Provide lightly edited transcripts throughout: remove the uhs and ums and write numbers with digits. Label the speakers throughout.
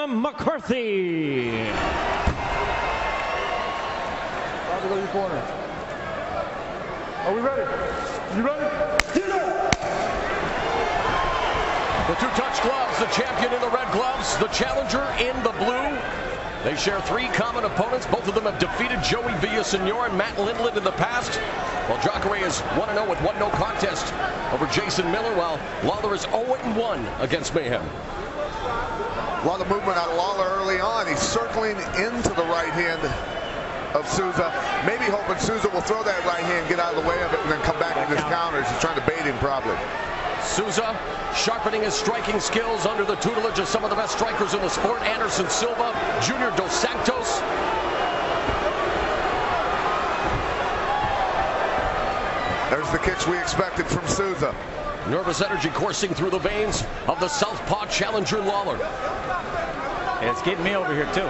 Speaker 1: McCarthy.
Speaker 2: Robbie, go to your corner. Are we ready? You ready?
Speaker 3: The two-touch gloves, the champion in the red gloves, the challenger in the blue. They share three common opponents. Both of them have defeated Joey Villasenor and Matt Lindland in the past. While Jacare is 1-0 with 1-0 contest over Jason Miller, while Lawler is 0-1 against Mayhem.
Speaker 4: A lot of movement out of Lawler early on. He's circling into the right hand of Souza. Maybe hoping Souza will throw that right hand, get out of the way of it, and then come back with his counters. He's trying to bait him probably.
Speaker 3: Souza sharpening his striking skills under the tutelage of some of the best strikers in the sport. Anderson Silva, Junior Dos Santos.
Speaker 4: There's the kicks we expected from Souza.
Speaker 3: Nervous energy coursing through the veins of the southpaw challenger Lawler.
Speaker 1: And it's getting me over here too.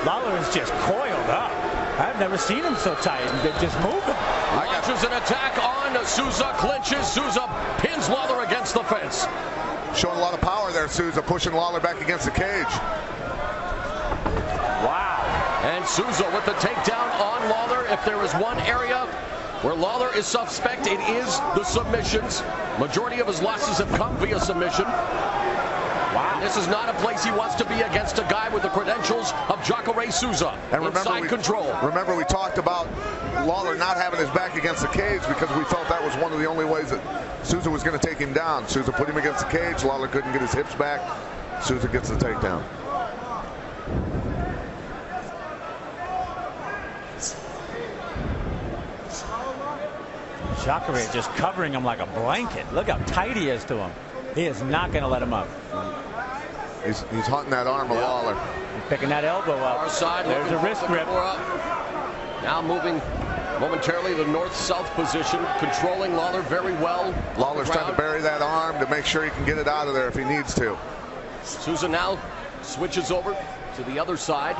Speaker 1: Lawler is just coiled up. I've never seen him so tight and just moving.
Speaker 3: Launches an attack on Souza, clinches. Souza pins Lawler against the fence.
Speaker 4: Showing a lot of power there, Souza, pushing Lawler back against the cage.
Speaker 3: Wow. And Souza with the takedown on Lawler. If there is one area where Lawler is suspect, it is the submissions. Majority of his losses have come via submission. Wow. And this is not a place he wants to be against a guy with the credentials of Jacare Souza.
Speaker 4: And
Speaker 3: inside control.
Speaker 4: Remember, we talked about Lawler not having his back against the cage because we felt that was one of the only ways that Souza was going to take him down. Souza put him against the cage. Lawler couldn't get his hips back. Souza gets the takedown.
Speaker 1: Jacare just covering him like a blanket. Look how tight he is to him. He is not going to let him up.
Speaker 4: He's hunting that arm of Lawler.
Speaker 1: He's picking that elbow up.
Speaker 3: Far side,
Speaker 1: there's a wrist grip.
Speaker 3: Now moving momentarily to north-south position, controlling Lawler very well.
Speaker 4: Lawler's trying to bury that arm to make sure he can get it out of there if he needs to.
Speaker 3: Souza now switches over to the other side.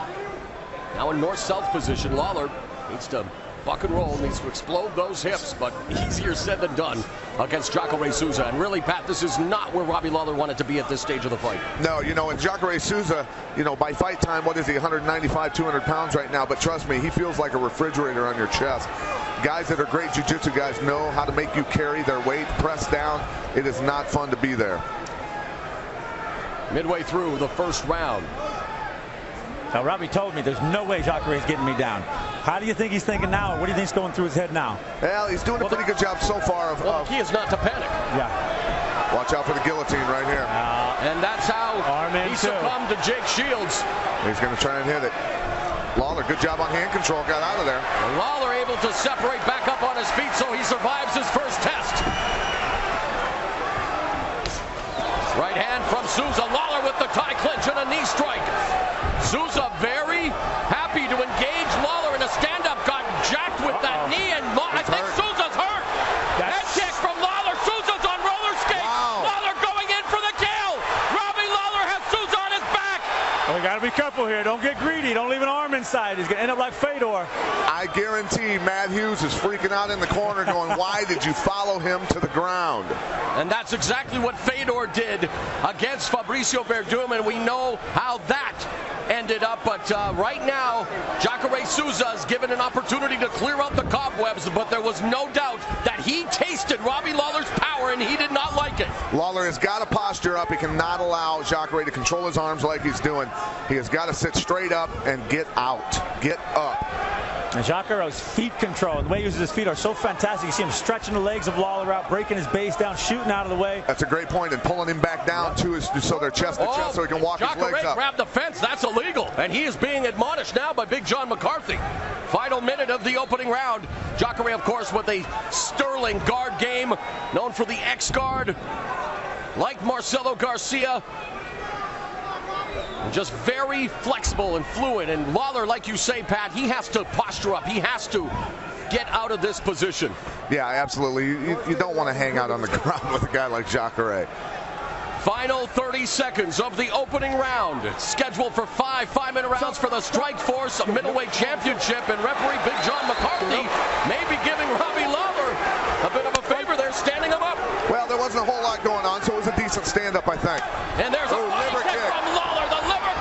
Speaker 3: Now in north-south position, Lawler needs to buck and roll, needs to explode those hips, but easier said than done against Jacare Souza. And really, Pat, this is not where Robbie Lawler wanted to be at this stage of the fight.
Speaker 4: No, you know, and Jacare Souza, you know, by fight time, what is he, 195, 200 pounds right now, but trust me, he feels like a refrigerator on your chest. Guys that are great jiu-jitsu guys know how to make you carry their weight, press down. It is not fun to be there.
Speaker 3: Midway through the first round.
Speaker 1: Now, Robbie told me there's no way Jacare is getting me down. How do you think he's thinking now? What do you think's going through his head now?
Speaker 4: Well, he's doing a pretty good job so far.
Speaker 3: The key is not to panic.
Speaker 1: Yeah.
Speaker 4: Watch out for the guillotine right here.
Speaker 3: And that's how he succumbed to Jake Shields.
Speaker 4: He's going to try and hit it. Lawler, good job on hand control, got out of there.
Speaker 3: And Lawler able to separate back up on his feet, so he survives his first test. Right hand from Souza. Lawler with the tie clinch and a knee strike. Souza very happy to engage Lawler in a stand-up. Got jacked with that knee, and I think Souza's hurt. Head kick from Lawler. Souza's on roller skates. Wow. Lawler going in for the kill. Robbie Lawler has Souza on his back.
Speaker 1: Well, we got to be careful here. Don't get greedy. Don't leave an arm inside. He's going to end up like Fedor.
Speaker 4: I guarantee Matt Hughes is freaking out in the corner going, why did you follow him to the ground?
Speaker 3: And that's exactly what Fedor did against Fabricio Verdum, and we know how that ended up. But right now, Jacare Souza is given an opportunity to clear out the cobwebs, but there was no doubt that he tasted Robbie Lawler's power, and he did not like it.
Speaker 4: Lawler has got to posture up. He cannot allow Jacare to control his arms like he's doing. He has got to sit straight up and get out. Get up.
Speaker 1: And Jacare's feet control, the way he uses his feet are so fantastic. You see him stretching the legs of Lawler out, breaking his base down, shooting out of the way.
Speaker 4: That's a great point, and pulling him back down too, so they're chest to chest so he can walk his legs up.
Speaker 3: Jacare grabbed the fence. That's illegal, and he is being admonished now by Big John McCarthy. Final minute of the opening round. Jacare, of course, with a sterling guard game, known for the X-guard, like Marcelo Garcia. Just very flexible and fluid. And Lawler, like you say, Pat, he has to posture up. He has to get out of this position.
Speaker 4: Yeah, absolutely. You don't want to hang out on the ground with a guy like Jacare.
Speaker 3: Final 30 seconds of the opening round. Scheduled for 5-minute rounds for the Strikeforce Middleweight Championship. And referee Big John McCarthy may be giving Robbie Lawler a bit of a favor there, standing him up.
Speaker 4: Well, there wasn't a whole lot going on, so it was a decent stand-up, I think.
Speaker 3: And there's a liver kick from Lawler. The liver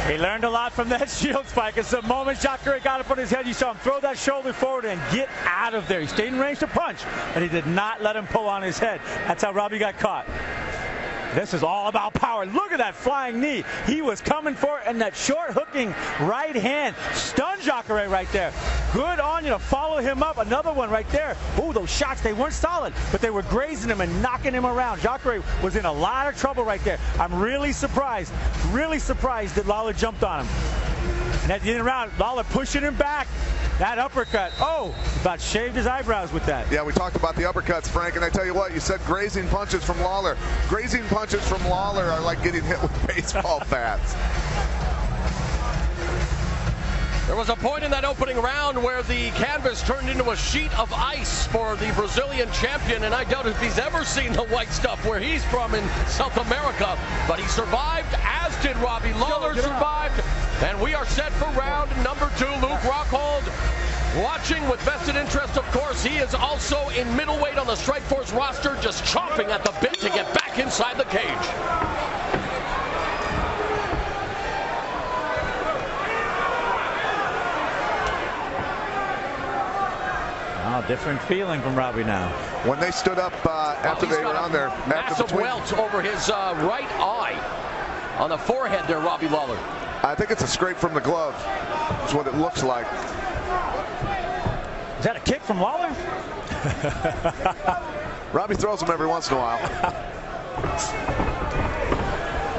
Speaker 1: He learned a lot from that shield spike. It's the moment Jacare got up on his head, you saw him throw that shoulder forward and get out of there. He stayed in range to punch, and he did not let him pull on his head. That's how Robbie got caught. This is all about power. Look at that flying knee. He was coming for it, and that short hooking right hand stunned Jacare right there. Good on you to follow him up. Another one right there. Ooh, those shots, they weren't solid, but they were grazing him and knocking him around. Jacare was in a lot of trouble right there. I'm really surprised that Lawler jumped on him. And at the end of the round, Lawler pushing him back. That uppercut, oh, about shaved his eyebrows with that.
Speaker 4: Yeah, we talked about the uppercuts, Frank, and I tell you what, you said grazing punches from Lawler. Grazing punches from Lawler are like getting hit with baseball bats.
Speaker 3: There was a point in that opening round where the canvas turned into a sheet of ice for the Brazilian champion, and I doubt if he's ever seen the white stuff where he's from in South America. But he survived, as did Robbie Lawler survived, and we are set for round number 2. Luke Rockhold watching with vested interest, of course. He is also in middleweight on the Strikeforce roster, just chomping at the bit to get back inside the cage.
Speaker 1: Different feeling from Robbie now.
Speaker 4: When they stood up after they were on there,
Speaker 3: massive welt over his right eye, on the forehead there, Robbie Lawler.
Speaker 4: I think it's a scrape from the glove. That's what it looks like.
Speaker 1: Is that a kick from Lawler?
Speaker 4: Robbie throws them every once in a while.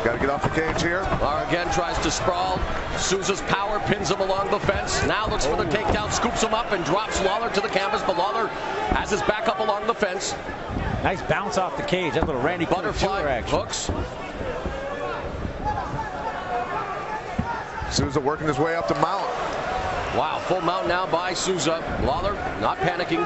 Speaker 4: Got to get off the cage here.
Speaker 3: Lawler again tries to sprawl. Souza's power pins him along the fence. Now looks for the takedown, scoops him up, and drops Lawler to the canvas. But Lawler has his back up along the fence.
Speaker 1: Nice bounce off the cage. That little Randy
Speaker 3: Butterfly
Speaker 1: action.
Speaker 3: hooks.
Speaker 4: Souza working his way up to mount.
Speaker 3: Wow, full mount now by Souza. Lawler not panicking.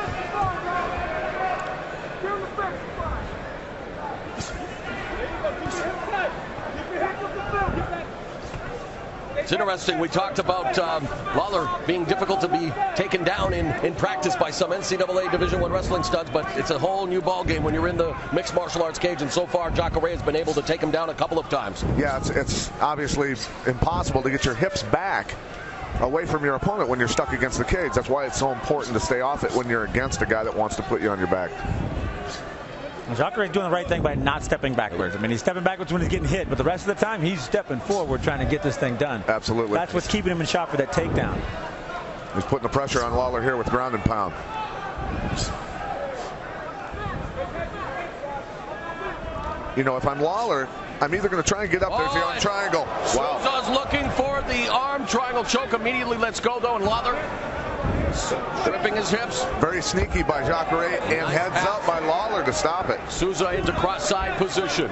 Speaker 3: It's interesting, we talked about Lawler being difficult to be taken down in practice by some NCAA Division I wrestling studs, but it's a whole new ball game when you're in the mixed martial arts cage, and so far Jacare has been able to take him down a couple of times.
Speaker 4: Yeah, it's obviously impossible to get your hips back away from your opponent when you're stuck against the cage. That's why it's so important to stay off it when you're against a guy that wants to put you on your back.
Speaker 1: Jacare is doing the right thing by not stepping backwards. I mean, he's stepping backwards when he's getting hit, but the rest of the time, he's stepping forward trying to get this thing done.
Speaker 4: Absolutely.
Speaker 1: That's what's keeping him in shot for that takedown.
Speaker 4: He's putting the pressure on Lawler here with ground and pound. You know, if I'm Lawler, I'm either going to try and get up. There's the arm triangle. Wow.
Speaker 3: Souza's looking for the arm triangle choke. Immediately lets go, though, and Lawler gripping his hips.
Speaker 4: Very sneaky by Jacare, and nice heads up by Lawler to stop it.
Speaker 3: Souza into cross-side position.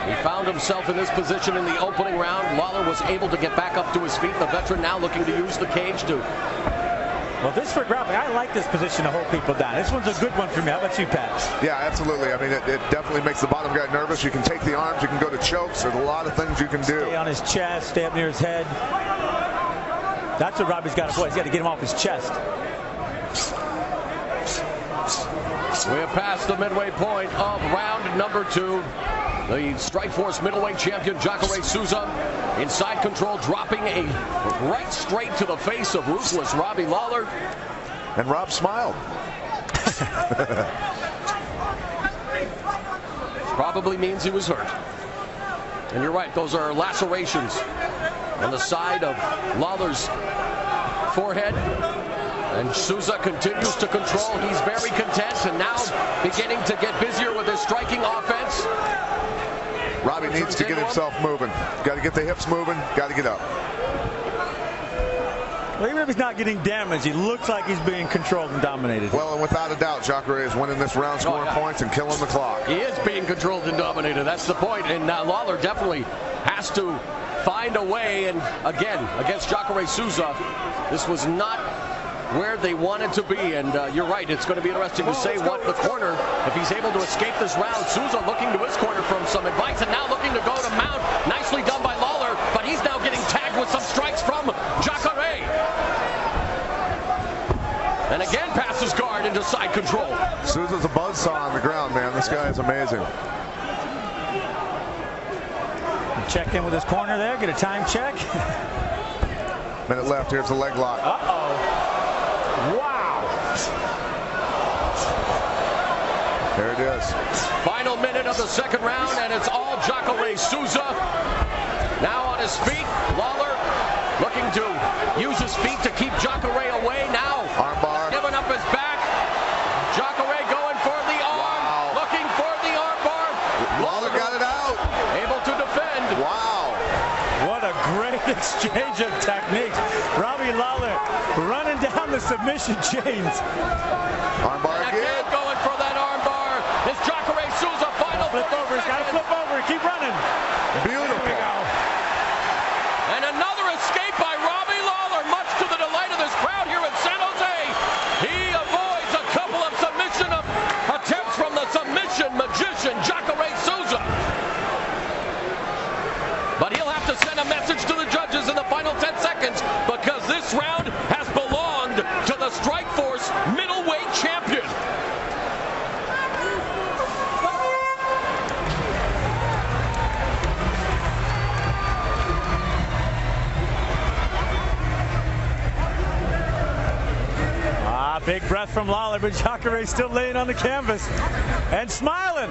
Speaker 3: He found himself in this position in the opening round. Lawler was able to get back up to his feet. The veteran now looking to use the cage to...
Speaker 1: Well, this for grappling, I like this position to hold people down. This one's a good one for me. How about you, Pat?
Speaker 4: Yeah, absolutely. I mean, it definitely makes the bottom guy nervous. You can take the arms, you can go to chokes. There's a lot of things you can do.
Speaker 1: Stay on his chest, stay up near his head. That's what Robbie's got to avoid. He's got to get him off his chest.
Speaker 3: We have passed the midway point of round number 2. The Strikeforce middleweight champion Jacare Souza inside control, dropping a right straight to the face of ruthless Robbie Lawler.
Speaker 4: And Rob smiled.
Speaker 3: Probably means he was hurt. And you're right, those are lacerations on the side of Lawler's forehead. And Souza continues to control. He's very content and now beginning to get busier with his striking offense.
Speaker 4: Robbie needs to get himself moving. Got to get the hips moving. Got to get up.
Speaker 1: Well, even if he's not getting damaged, he looks like he's being controlled and dominated.
Speaker 4: Well, and without a doubt, Jacare is winning this round, scoring points and killing the clock.
Speaker 3: He is being controlled and dominated. That's the point. And Lawler definitely has to find a way. And again, against Jacare Souza, this was not where they wanted to be, and you're right, it's going to be interesting to say what the corner, if he's able to escape this round. Souza looking to his corner from some advice, and now looking to go to mount. Nicely done by Lawler, but he's now getting tagged with some strikes from Jacare. And again passes guard into side control.
Speaker 4: Souza's a buzzsaw on the ground, man. This guy is amazing.
Speaker 1: check in with his corner there, get a time check.
Speaker 4: Minute left. Here's the leg lock.
Speaker 1: Uh-oh. Wow.
Speaker 4: There it is.
Speaker 3: Final minute of the second round, and it's all Jacare Souza. Now on his feet, Lawler looking to use his feet to keep Jacare away. Now
Speaker 4: armbar.
Speaker 3: Giving up his back. Jacare going for the arm.
Speaker 4: Wow.
Speaker 3: Looking for the armbar.
Speaker 4: Lawler got it out.
Speaker 3: Able to defend.
Speaker 4: Wow.
Speaker 1: What a great exchange of techniques. Robbie Lawler running down the submission chains.
Speaker 4: Armbar again.
Speaker 3: Again going for that armbar. It's Jacare Souza. Final
Speaker 1: Flip over. He's got to flip over. Keep running.
Speaker 4: Beautiful.
Speaker 1: There we go.
Speaker 3: And another escape by Robbie Lawler, much to the delight of this crowd here in San Jose. He avoids a couple of submission attempts from the submission magician, Jacare Souza. But he'll have to send a message to the judges in the final 10 seconds because this round has belonged to the Strikeforce middleweight champion.
Speaker 1: Big breath from Lawler, but Jacare still laying on the canvas and smiling.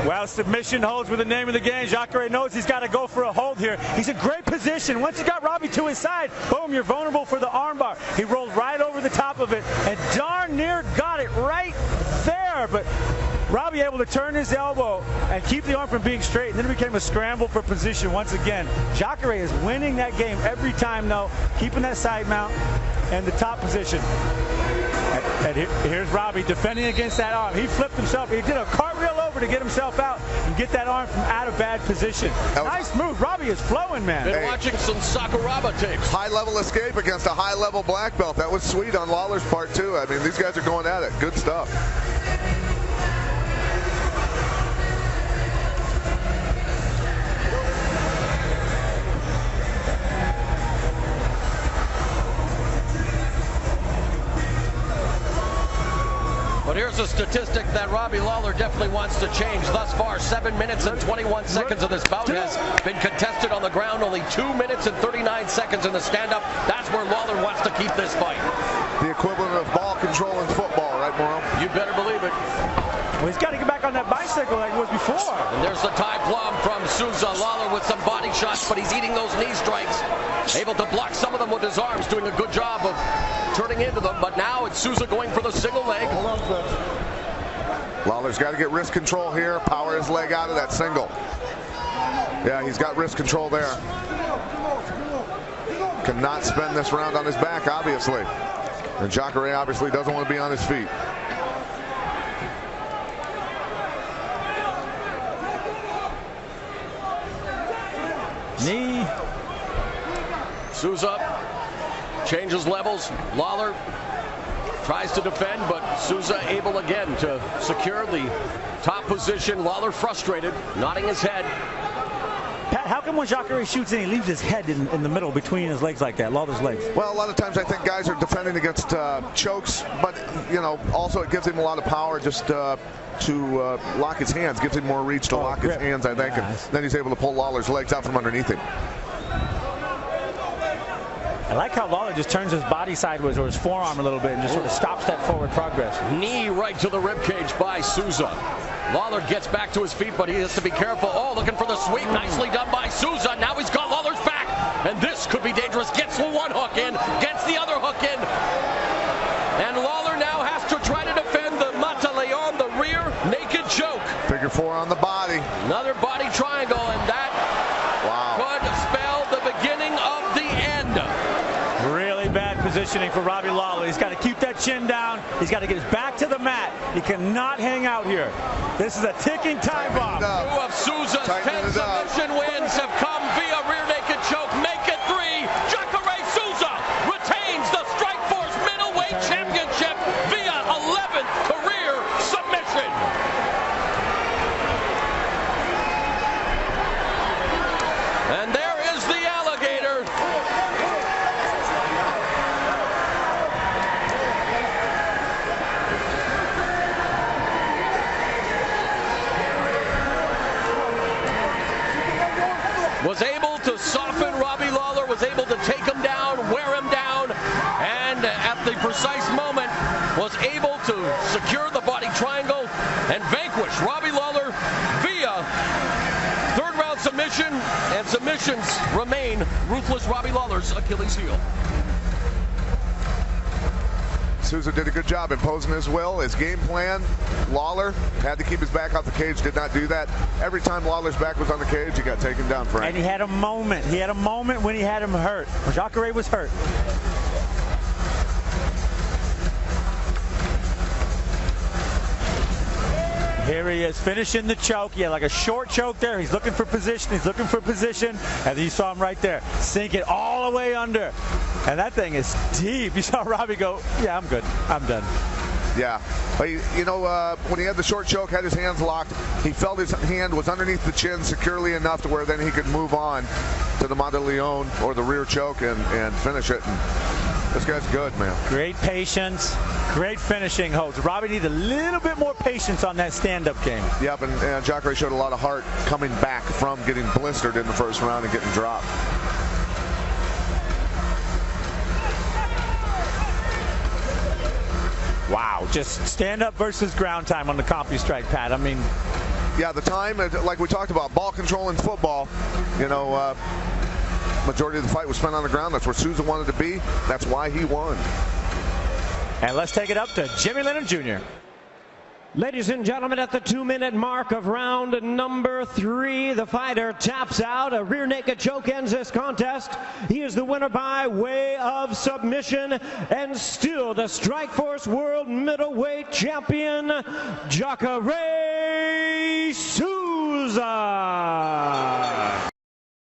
Speaker 1: Well, submission holds with the name of the game. Jacare knows he's got to go for a hold here. He's in great position. Once he got Robbie to his side, boom, you're vulnerable for the armbar. He rolled right over the top of it and darn near got it right there, but Robbie able to turn his elbow and keep the arm from being straight, and then it became a scramble for position once again. Jacare is winning that game every time, though, keeping that side mount and the top position. And here's Robbie defending against that arm. He flipped himself. He did a cartwheel over to get himself out and get that arm from out of bad position. Nice move. Robbie is flowing, man.
Speaker 3: Been watching some Sakuraba tapes.
Speaker 4: High-level escape against a high-level black belt. That was sweet on Lawler's part, too. I mean, these guys are going at it. Good stuff.
Speaker 3: But here's a statistic that Robbie Lawler definitely wants to change. Thus far, 7 minutes and 21 seconds of this bout has been contested on the ground. Only 2 minutes and 39 seconds in the stand-up. That's where Lawler wants to keep this fight.
Speaker 4: The equivalent of ball control in football, right, Morrow?
Speaker 3: You better believe it.
Speaker 1: Well, he's got to get back on that bicycle like he was before.
Speaker 3: And there's the tie plum from Souza. Lawler with some body shots, but he's eating those knee strikes. Able to block some of them with his arms, doing a good job of turning into them. But now it's Souza going for the single leg.
Speaker 4: Lawler's got to get wrist control here, power his leg out of that single. Yeah, he's got wrist control there. Cannot spend this round on his back, obviously. And Jacare obviously doesn't want to be on his feet.
Speaker 1: Knee.
Speaker 3: Souza changes levels. Lawler tries to defend, but Souza able again to secure the top position. Lawler frustrated, nodding his head.
Speaker 1: Pat, how come when Jacare shoots in, he leaves his head in the middle between his legs like that, Lawler's legs?
Speaker 4: Well, a lot of times I think guys are defending against chokes, but, you know, also it gives him a lot of power just to lock his hands, gives him more reach to lock his hands, I think, and then he's able to pull Lawler's legs out from underneath him.
Speaker 1: I like how Lawler just turns his body sideways or his forearm a little bit and just sort of stops that forward progress.
Speaker 3: Knee right to the ribcage by Souza. Lawler gets back to his feet, but he has to be careful. Oh, looking for the sweep. Nicely done by Souza. Now he's got Lawler's back, and this could be dangerous. Gets one hook in, gets the other hook in. And Lawler now has to try to defend the Mataleon, the rear naked choke.
Speaker 4: Figure four on the body.
Speaker 3: Another body triangle, and that could spell the beginning of the end.
Speaker 1: Really bad positioning for Robbie Lawler. He's got to keep that chin down. He's got to get his back to the mat. He cannot hang out here. This is a ticking time bomb.
Speaker 3: Two of Souza's 10 submission wins have come via rear naked choke. Make it 3. Jacare Souza retains the Strikeforce middleweight championship via 11th career submission. And there is the alligator. was able to soften Robbie Lawler, was able to take him down, wear him down, and at the precise moment was able to secure the body triangle and vanquish Robbie Lawler via third-round submission, and submissions remain ruthless Robbie Lawler's Achilles heel.
Speaker 4: Souza did a good job imposing his will, his game plan. Lawler had to keep his back off the cage, did not do that. Every time Lawler's back was on the cage, he got taken down, Frank.
Speaker 1: And he had a moment. He had a moment when he had him hurt. Jacare was hurt. Here he is finishing the choke. He had like a short choke there. He's looking for position. He's looking for position. And you saw him right there. Sink it all the way under. And that thing is deep. You saw Robbie go, yeah, I'm good. I'm done.
Speaker 4: Yeah. But you know, when he had the short choke, had his hands locked, he felt his hand was underneath the chin securely enough to where then he could move on to the Monteleone or the rear choke and finish it. And this guy's good, man.
Speaker 1: Great patience, great finishing holds. Robbie needs a little bit more patience on that stand-up game.
Speaker 4: Yep, and Jacare showed a lot of heart coming back from getting blistered in the first round and getting dropped.
Speaker 1: Wow, just stand-up versus ground time on the CompuStrike, Pat. I mean,
Speaker 4: yeah, the time, like we talked about, ball control in football, you know, majority of the fight was spent on the ground. That's where Souza wanted to be. That's why he won.
Speaker 1: And let's take it up to Jimmy Leonard Jr.
Speaker 5: Ladies and gentlemen, at the 2-minute mark of round number 3, the fighter taps out. A rear naked choke ends this contest. He is the winner by way of submission and still the Strikeforce World Middleweight Champion, Jacare Souza.